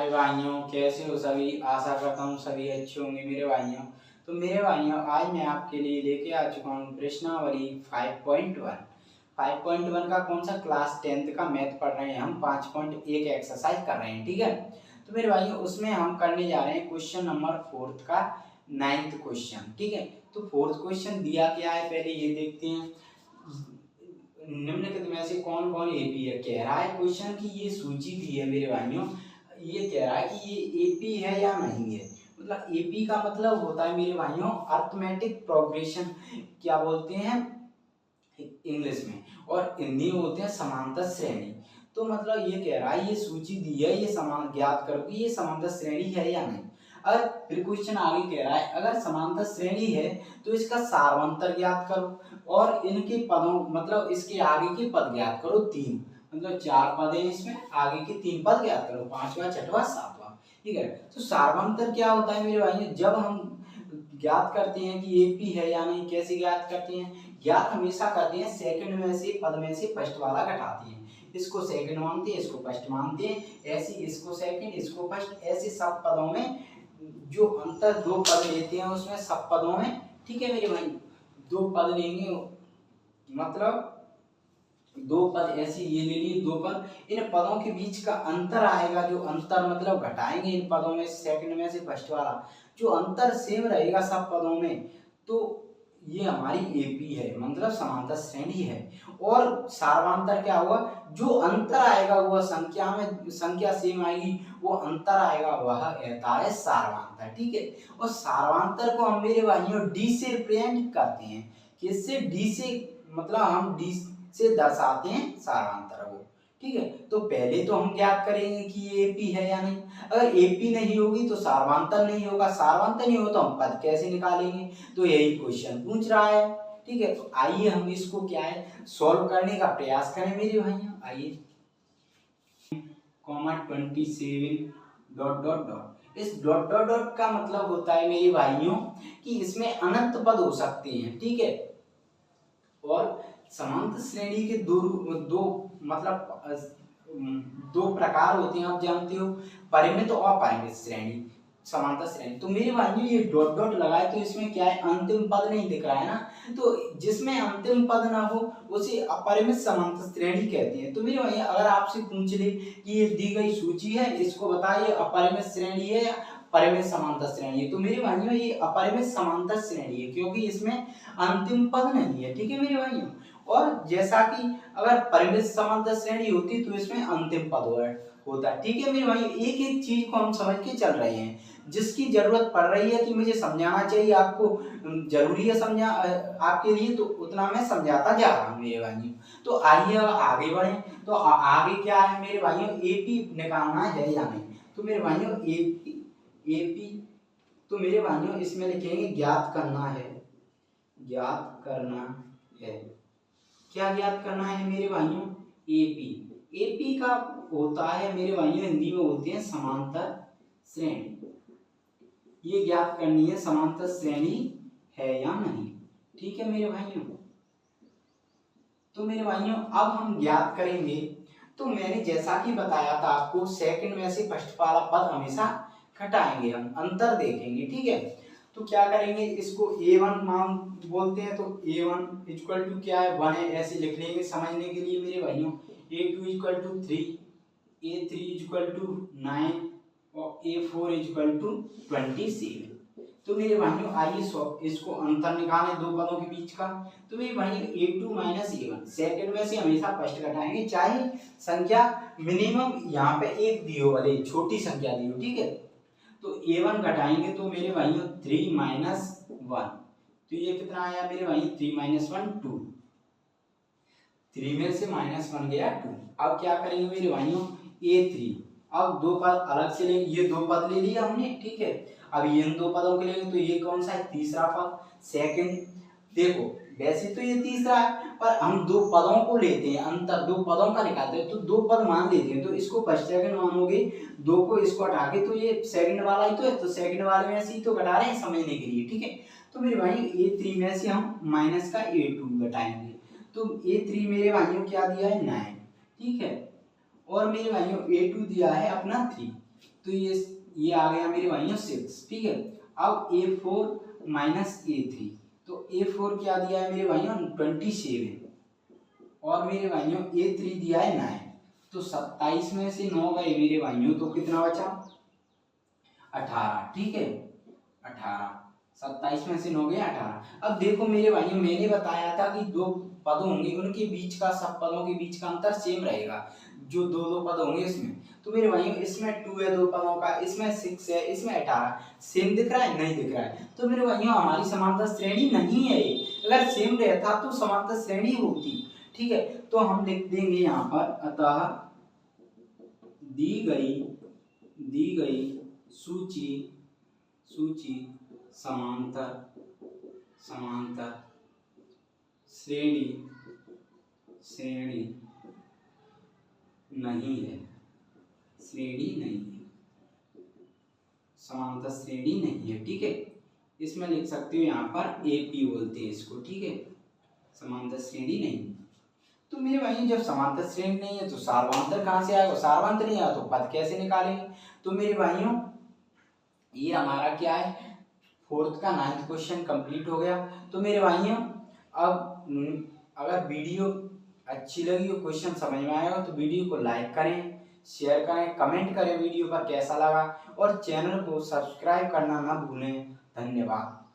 मेरे भाइयों, कैसे हो सभी। आशा करता हूँ सभी अच्छे होंगे मेरे भाइयों। तो मेरे भाइयों, आज मैं आपके लिए लेके आ चुका हूँ प्रश्नावली 5.1। 5.1 का कौन सा क्लास 10th का मैथ पढ़ रहे हैं हम। 5.1 एक्सरसाइज कर रहे हैं, ठीक है। तो मेरे भाइयों, उसमें हम करने जा रहे हैं क्वेश्चन नंबर 4 का 9th क्वेश्चन, ठीक है। तो 4th क्वेश्चन दिया क्या है, पहले ये देखते हैं। निम्नलिखित में से कौन कौन एपी है, कह रहा है क्वेश्चन की ये सूची दी है मेरे भाइयों। ये कह रहा है कि ये एपी है या नहीं है। मतलब एपी का मतलब होता है मेरे भाइयों अर्थमेटिक प्रोग्रेशन, क्या बोलते हैं इंग्लिश में, और हिंदी में होते हैं समांतर श्रेणी। तो मतलब ये कह रहा है ये सूची दी है, ये समान ज्ञात करो कि ये समांतर श्रेणी है या नहीं। अगर फिर क्वेश्चन आगे कह रहा है अगर समांतर श्रेणी है तो इसका सारवंतर ज्ञात करो और इनके पदों मतलब इसके आगे के पद ज्ञात करो। 3 मतलब 4 पद है इसमें, आगे के 3 पद ज्ञात करो, 5वां 6वां 7वां, ठीक है। तो सारवंतर क्या होता है मेरे भाइयों, जब हम ज्ञात करते हैं कि एपी है या नहीं, कैसे ज्ञात करते हैं। ज्ञात हमेशा करते हैं सेकंड में से पद में से फर्स्ट वाला घटाते हैं। इसको सेकंड मानते हैं, इसको फर्स्ट मानते हैं, ऐसे इसको सेकंड इसको फर्स्ट, ऐसे सब पदों में जो अंतर 2 पद लेते हैं उसमें सब पदों में, ठीक है मेरे भाई। 2 पद लेंगे मतलब 2 पद ऐसे ये ले लिए 2 पद, इन पदों के बीच का अंतर आएगा, जो अंतर मतलब घटाएंगे इन पदों में सेकंड में से फर्स्ट वाला, जो अंतर सेम रहेगा सब पदों में, तो ये हमारी एपी है, मतलब समांतर श्रेणी है। और सारवांतर क्या हुआ, जो अंतर आएगा वह संख्या में संख्या सेम आएगी, वो अंतर आएगा वह कहता है सारवांतर, ठीक है। और सारवांतर को हम मेरे भाइयों डी से रिप्रेजेंट करते हैं, किससे, डी से, मतलब हम डी से दर्शाते हैं सारवांतर को, ठीक है। तो पहले तो हम ज्ञात करेंगे कि ये एपी है या नहीं। अगर एपी नहीं होगी तो सारवांतर नहीं होगा, सारवांतर नहीं हो तो हम पद कैसे निकालेंगे। तो यही क्वेश्चन पूछ रहा है, ठीक है। तो आइए हम इसको क्या है सॉल्व करने का प्रयास करें मेरे भाइयों। आइए 27 डॉट डॉट डॉट, इस डॉट डॉट डॉट का मतलब होता है मेरे भाइयों कि इसमें अनंत पद हो सकते हैं, ठीक है। और समांतर श्रेणी के दो मतलब 2 प्रकार होते हैं, आप जानते हो, परिमित और अपरिमित श्रेणी, समांतर श्रेणी। तो मेरे भाइयों ये डॉट डॉट लगाए तो इसमें क्या है, अंतिम पद नहीं दिख रहा है ना, तो जिसमें अंतिम पद ना हो उसे अपरिमित समांतर श्रेणी कहते हैं। तो मेरे भाइयों अगर आपसे पूछ ले कि ये दी गई सूची है, इसको बताइए अपरिमित श्रेणी है या परिमित समांतर श्रेणी है, तो मेरे भाइयों ये अपरिमित समांतर श्रेणी है, क्योंकि इसमें अंतिम पद नहीं है, ठीक है मेरे भाइयों। और जैसा कि अगर परिमित समांतर श्रेणी होती तो इसमें अंतिम पद होता, ठीक है मेरे भाई। एक एक चीज को हम समझ के चल रहे हैं, जिसकी जरूरत पड़ रही है कि मुझे समझाना चाहिए आपको, जरूरी है समझा आपके लिए, तो उतना मैं समझाता जा रहा हूँ मेरे भाइयों। तो आइए आगे बढ़े। तो आगे क्या है मेरे भाइयों, एपी निकालना है या नहीं। तो मेरे भाइयों एपी तो मेरे भाइयों इसमें लिखेंगे ज्ञात करना है, ज्ञात करना है। क्या ज्ञात करना है मेरे भाइयों, एपी। एपी का होता है मेरे भाइयों हिंदी में होते हैं समांतर श्रेणी। ये ज्ञात करनी है समांतर श्रेणी है या नहीं, ठीक है मेरे भाइयों। तो मेरे भाइयों अब हम ज्ञात करेंगे। तो मैंने जैसा कि बताया था आपको, सेकंड में से फर्स्ट वाला पद हमेशा घटाएंगे, हम अंतर देखेंगे, ठीक है। तो क्या करेंगे, इसको a1 मान बोलते हैं, तो a1 इक्वल टू क्या है 1 है, ऐसे लिख लेंगे समझने के लिए मेरे भाइयों। a2 equal to 3, a3 equal to 9 और a4 इक्वल टू 27। तो मेरे भाइयों आइए इसको अंतर निकालें 2 पदों के बीच का। तो मेरे भाइयों a2 माइनस a1, सेकंड में से हमेशा फर्स्ट घटाएंगे, चाहे संख्या मिनिमम यहाँ पे 1 दी हो, भले छोटी संख्या दी हो, ठीक है। तो a1 घटाएंगे तो मेरे भाइयों 3 माइनस 1, तो ये कितना आया मेरे भाई 3 माइनस 1 2, 3 में से माइनस 1 गया 2। अब क्या करेंगे मेरे भाइयों a3, अब 2 पद अलग से लेंगे, ये 2 पद ले लिया हमने, ठीक है। अब ये इन 2 पदों के लेंगे, तो ये कौन सा है, तीसरा पद, सेकंड। देखो वैसे तो ये तीसरा है, पर हम 2 पदों को लेते हैं, अंतर 2 पदों का निकालते हैं, तो 2 पद मान लेते हैं, तो इसको फर्स्ट सेकंड मानोगे, 2 को इसको हटा के, तो ये सेकंड वाला ही तो है, तो सेकंड वाले में से ही तो घटा रहे हैं समझने के लिए, ठीक है। तो मेरे भाई a3 में से हम माइनस का a2 घटाएंगे, तो a3 मेरे भाइयों क्या दिया है 9, ठीक है। और मेरे भाइयों a2 दिया है अपना 3, तो ये आ गया मेरे भाइयों 6, ठीक है। अब A4 माइनस A3, तो A4 क्या दिया है मेरे भाइयों 27, और मेरे भाइयों A3 दिया है 9, तो 27 में से 9 गए मेरे भाइयों, तो कितना बचा 18, ठीक है 18, 27 में से 9 गया 18। अब देखो मेरे भाइयों मैंने बताया था कि दो पद होंगे उनके बीच का, सब पदों के बीच का अंतर सेम रहेगा, जो दो दो पद होंगे इसमें। तो मेरे भाइयों इसमें 2 है दो पदों का, इसमें 6 है, इसमें 18, सेम दिख रहा है नहीं दिख रहा है। तो मेरे भाइयों हमारी समांतर श्रेणी नहीं है ये, अगर सेम रहता तो समांतर श्रेणी होती, ठीक है। तो हम लिख देंगे यहाँ पर, अतः दी गई सूची समांतर श्रेणी नहीं है, समांतर श्रेणी नहीं है, ठीक है। इसमें लिख सकते हो यहाँ पर AP बोलते हैं इसको, ठीक है, समांतर श्रेणी नहीं। तो मेरे भाई जब समांतर श्रेणी नहीं है तो सार्वधातुक कहाँ से आएगा, सार्वधातुक नहीं आया तो पद कैसे निकालेंगे। तो मेरे भाइयों ये हमारा क्या है, 4th का 9th क्वेश्चन कंप्लीट हो गया। तो मेरे भाइयों अब अगर वीडियो अच्छी लगी हो, क्वेश्चन समझ में आएगा तो वीडियो को लाइक करें, शेयर करें, कमेंट करें वीडियो पर कैसा लगा, और चैनल को सब्सक्राइब करना ना भूलें। धन्यवाद।